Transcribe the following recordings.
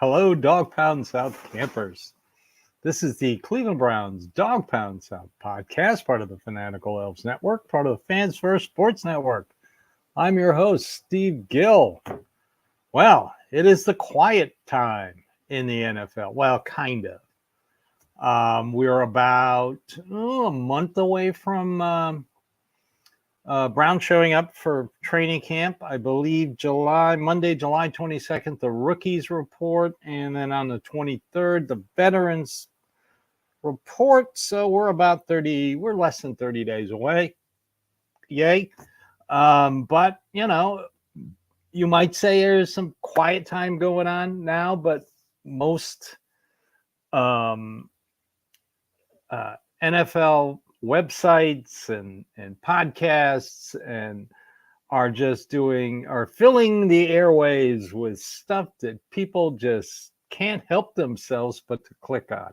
Hello, Dawgpound South campers. This is the Cleveland Browns Dawgpound South podcast, part of the Fanatical Elves Network, part of the Fans First Sports Network. I'm your host, Steve Gill. Well, it is the quiet time in the NFL. Well, kind of. We're about a month away from Brown showing up for training camp. I believe Monday, July 22nd, the rookies report. And then on the 23rd, the veterans report. So we're less than 30 days away. Yay. But, you might say there's some quiet time going on now, but most NFL websites and podcasts and are filling the airways with stuff that people just can't help themselves but to click on.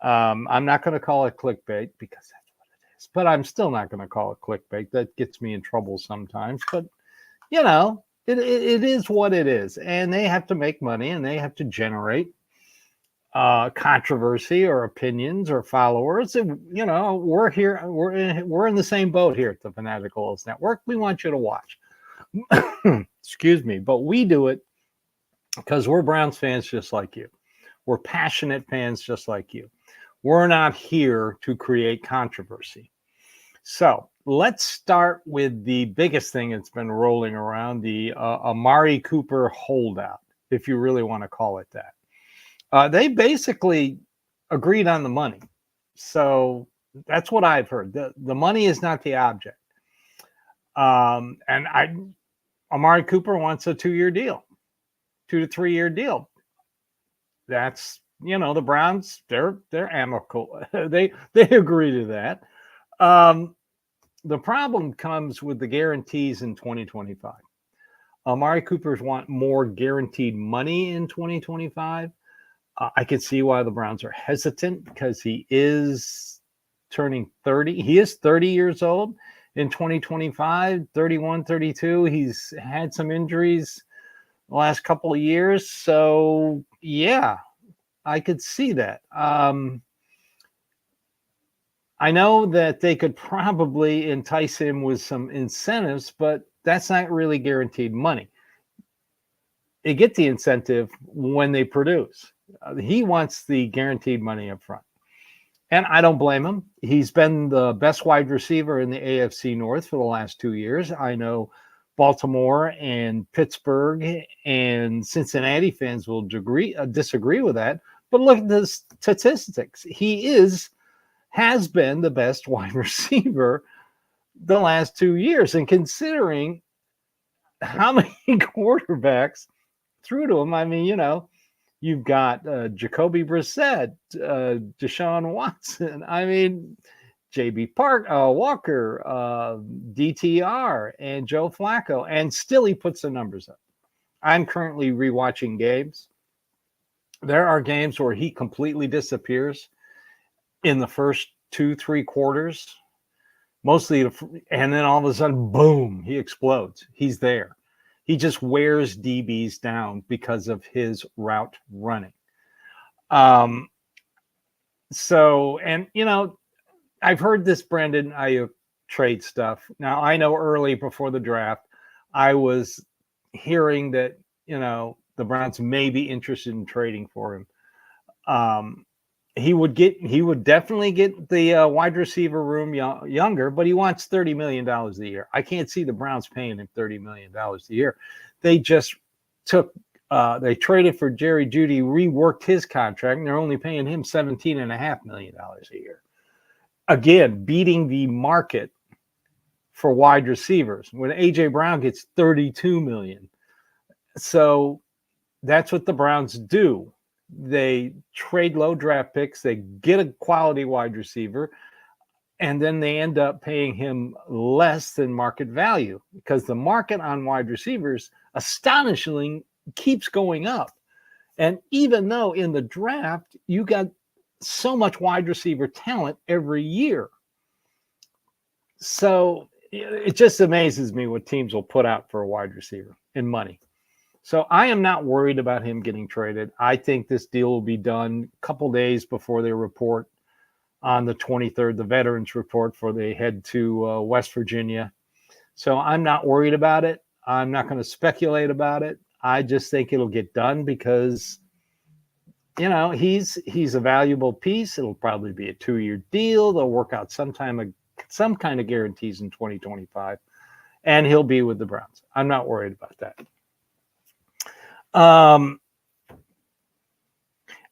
I'm not going to call it clickbait because that's what it is, but I'm still not going to call it clickbait. That gets me in trouble sometimes, but it is what it is, and they have to make money and they have to generate controversy or opinions or followers. And, we're here. We're in the same boat here at the Fanatical Elves Network. We want you to watch. Excuse me, but we do it because we're Browns fans just like you. We're passionate fans just like you. We're not here to create controversy. So let's start with the biggest thing that's been rolling around, the Amari Cooper holdout, if you really want to call it that. They basically agreed on the money. So that's what I've heard. The money is not the object. Amari Cooper wants a 2-year deal, 2 to 3 year deal. That's, the Browns, they're amicable. They agree to that. The problem comes with the guarantees in 2025. Amari Coopers want more guaranteed money in 2025. I can see why the Browns are hesitant because he is turning 30. He is 30 years old in 2025, 31, 32. He's had some injuries the last couple of years. So, yeah, I could see that. I know that they could probably entice him with some incentives, but that's not really guaranteed money. They get the incentive when they produce. He wants the guaranteed money up front. And I don't blame him. He's been the best wide receiver in the AFC North for the last 2 years. I know Baltimore and Pittsburgh and Cincinnati fans will disagree with that. But look at the statistics. He has been the best wide receiver the last 2 years. And considering how many quarterbacks threw to him, I mean, you've got Jacoby Brissett, Deshaun Watson, I mean, J.B. Walker, DTR, and Joe Flacco, and still he puts the numbers up. I'm currently rewatching games. There are games where he completely disappears in the first 2-3 quarters, and then all of a sudden, boom, he explodes. He's there. He just wears DBs down because of his route running. I've heard this Brandon Ayuk trade stuff. Now, I know early before the draft, I was hearing that, the Browns may be interested in trading for him. He would definitely get the wide receiver room younger, but he wants $30 million a year. I can't see the Browns paying him $30 million a year. They just they traded for Jerry Jeudy, reworked his contract, and they're only paying him $17.5 million a year. Again, beating the market for wide receivers when A.J. Brown gets $32 million. So that's what the Browns do. They trade low draft picks, they get a quality wide receiver, and then they end up paying him less than market value because the market on wide receivers astonishingly keeps going up. And even though in the draft, you got so much wide receiver talent every year. So it just amazes me what teams will put out for a wide receiver in money. So I am not worried about him getting traded. I think this deal will be done a couple days before they report on the 23rd, the veterans report, for they head to West Virginia. So I'm not worried about it. I'm not going to speculate about it. I just think it'll get done because, you know, he's a valuable piece. It'll probably be a 2-year deal. They'll work out some kind of guarantees in 2025, and he'll be with the Browns. I'm not worried about that.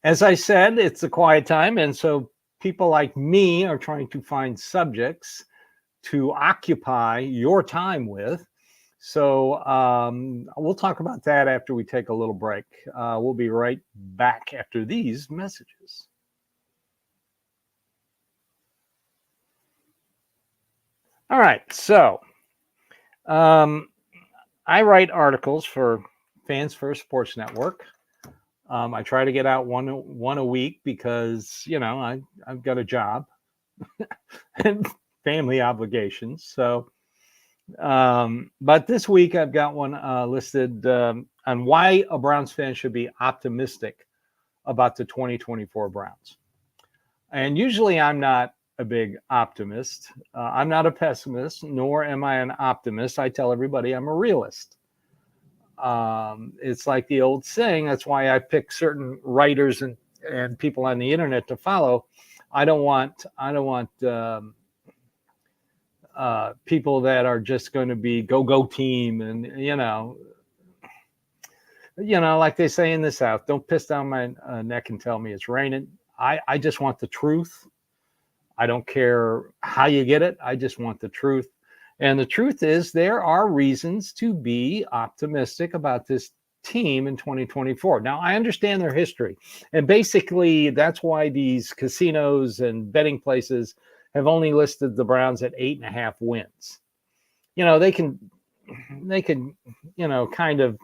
As I said, it's a quiet time, and so people like me are trying to find subjects to occupy your time with. So we'll talk about that after we take a little break. We'll be right back after these messages. All right, so I write articles for Fans First Sports Network. I try to get out one a week because, you know, I've got a job and family obligations. So, but this week I've got one listed on why a Browns fan should be optimistic about the 2024 Browns. And usually I'm not a big optimist. I'm not a pessimist, nor am I an optimist. I tell everybody I'm a realist. It's like the old saying. That's why I pick certain writers and people on the internet to follow. I don't want people that are just going to be go team and you know, like they say in the South, don't piss down my neck and tell me it's raining. I just want the truth. I don't care how you get it. I just want the truth. And the truth is there are reasons to be optimistic about this team in 2024. Now, I understand their history. And basically, that's why these casinos and betting places have only listed the Browns at 8.5 wins. You know, they can, kind of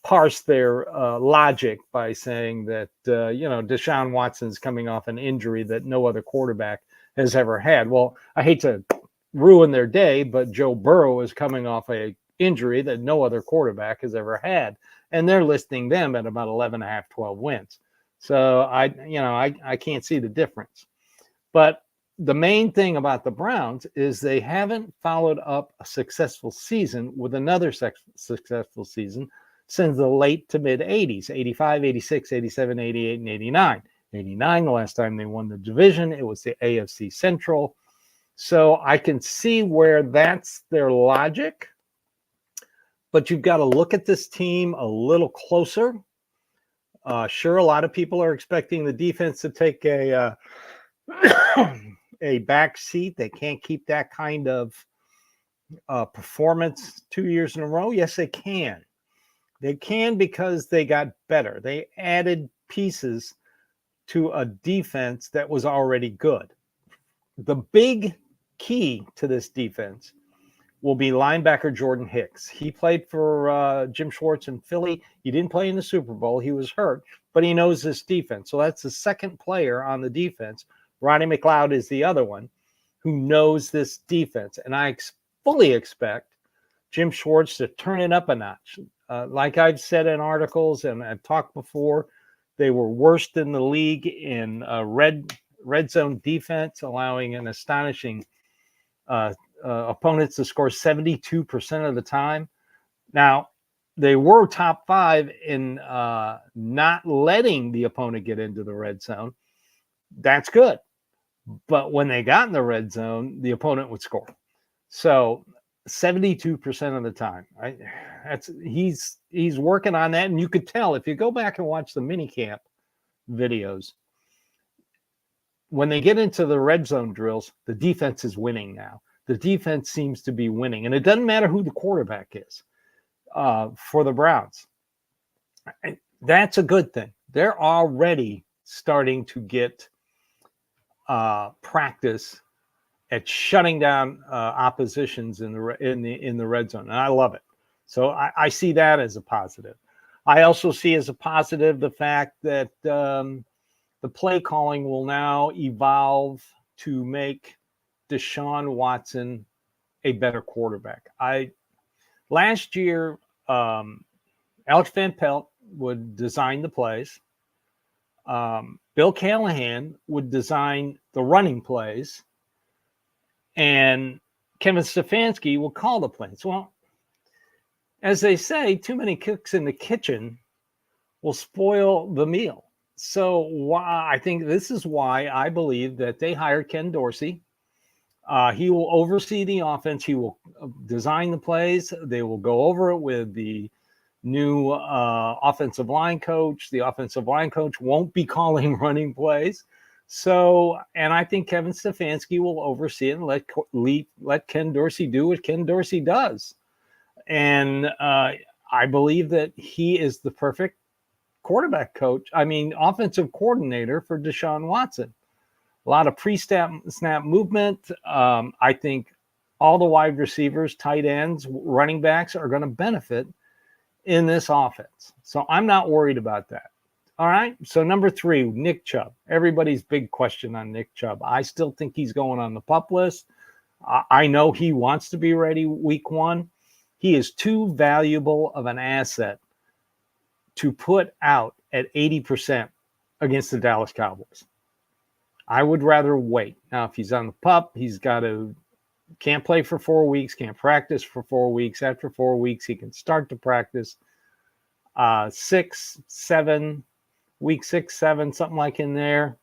parse their logic by saying that, Deshaun Watson's coming off an injury that no other quarterback has ever had. Well, I hate to ruin their day, but Joe Burrow is coming off a injury that no other quarterback has ever had, and they're listing them at about 11.5, 12 wins. So I can't see the difference. But the main thing about the Browns is they haven't followed up a successful season with another successful season since the late to mid 80s, 85, 86, 87, 88, and 89. 89, the last time they won the division, it was the AFC Central. So I can see where that's their logic, but you've got to look at this team a little closer. Sure, a lot of people are expecting the defense to take a back seat. They can't keep that kind of performance 2 years in a row. Yes, they can. They can because they got better. They added pieces to a defense that was already good. The big key to this defense will be linebacker Jordan Hicks. He played for Jim Schwartz in Philly. He didn't play in the Super Bowl. He was hurt, but he knows this defense. So that's the second player on the defense. Ronnie McLeod is the other one who knows this defense. And I fully expect Jim Schwartz to turn it up a notch. Like I've said in articles and I've talked before, they were worst in the league in red zone defense, allowing an astonishing opponents to score 72% of the time. Now, they were top 5 in not letting the opponent get into the red zone. That's good. But when they got in the red zone, the opponent would score. So 72% of the time. He's working on that. And you could tell if you go back and watch the minicamp videos, when they get into the red zone drills, the defense is winning now. The defense seems to be winning. And it doesn't matter who the quarterback is for the Browns. That's a good thing. They're already starting to get practice at shutting down oppositions in the red zone. And I love it. So I see that as a positive. I also see as a positive the fact that the play calling will now evolve to make Deshaun Watson a better quarterback. Last year, Alex Van Pelt would design the plays. Bill Callahan would design the running plays, and Kevin Stefanski will call the plays. Well, as they say, too many cooks in the kitchen will spoil the meal. So I think this is why I believe that they hired Ken Dorsey. He will oversee the offense. He will design the plays. They will go over it with the new offensive line coach. The offensive line coach won't be calling running plays. So, and I think Kevin Stefanski will oversee it and let Ken Dorsey do what Ken Dorsey does. And I believe that he is the perfect offensive coordinator for Deshaun Watson. A lot of pre-snap movement. I think all the wide receivers, tight ends, running backs are going to benefit in this offense. So I'm not worried about that. All right. So number 3, Nick Chubb. Everybody's big question on Nick Chubb. I still think he's going on the PUP list. I know he wants to be ready week 1. He is too valuable of an asset to put out at 80% against the Dallas Cowboys. I would rather wait. Now, if he's on the PUP, can't play for 4 weeks, can't practice for 4 weeks. After 4 weeks, he can start to practice. 6, 7, week 6, 7, something like in there.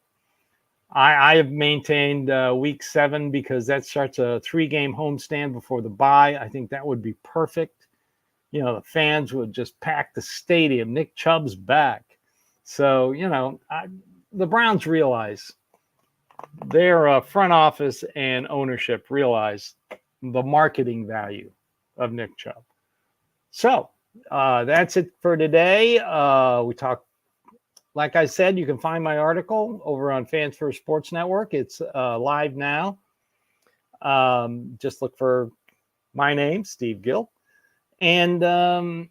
I have maintained week 7 because that starts a 3-game homestand before the bye. I think that would be perfect. You know, the fans would just pack the stadium. Nick Chubb's back. So, the Browns realize, their front office and ownership realize the marketing value of Nick Chubb. So that's it for today. We talked, like I said, you can find my article over on Fans First Sports Network. It's live now. Just look for my name, Steve Gill. And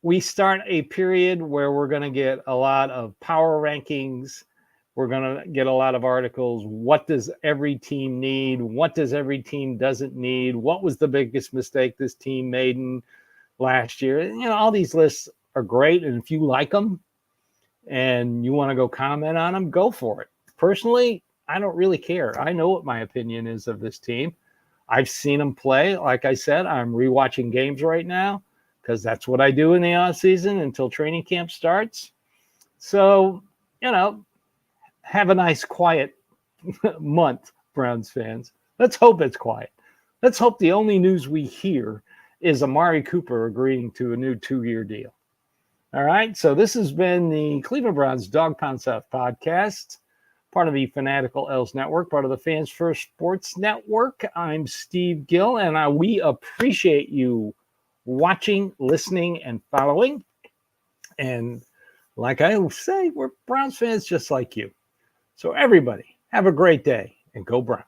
we start a period where we're going to get a lot of power rankings. We're going to get a lot of articles. What does every team need? What does every team doesn't need? What was the biggest mistake this team made in last year? All these lists are great. And if you like them and you want to go comment on them, go for it. Personally, I don't really care. I know what my opinion is of this team. I've seen them play. Like I said, I'm rewatching games right now because that's what I do in the off season until training camp starts. So, have a nice, quiet month, Browns fans. Let's hope it's quiet. Let's hope the only news we hear is Amari Cooper agreeing to a new 2-year deal. All right. So this has been the Cleveland Browns Dawgpound South podcast, part of the Fanatical L's Network, part of the Fans First Sports Network. I'm Steve Gill, and we appreciate you watching, listening, and following. And like I say, we're Browns fans just like you. So everybody, have a great day and go Browns.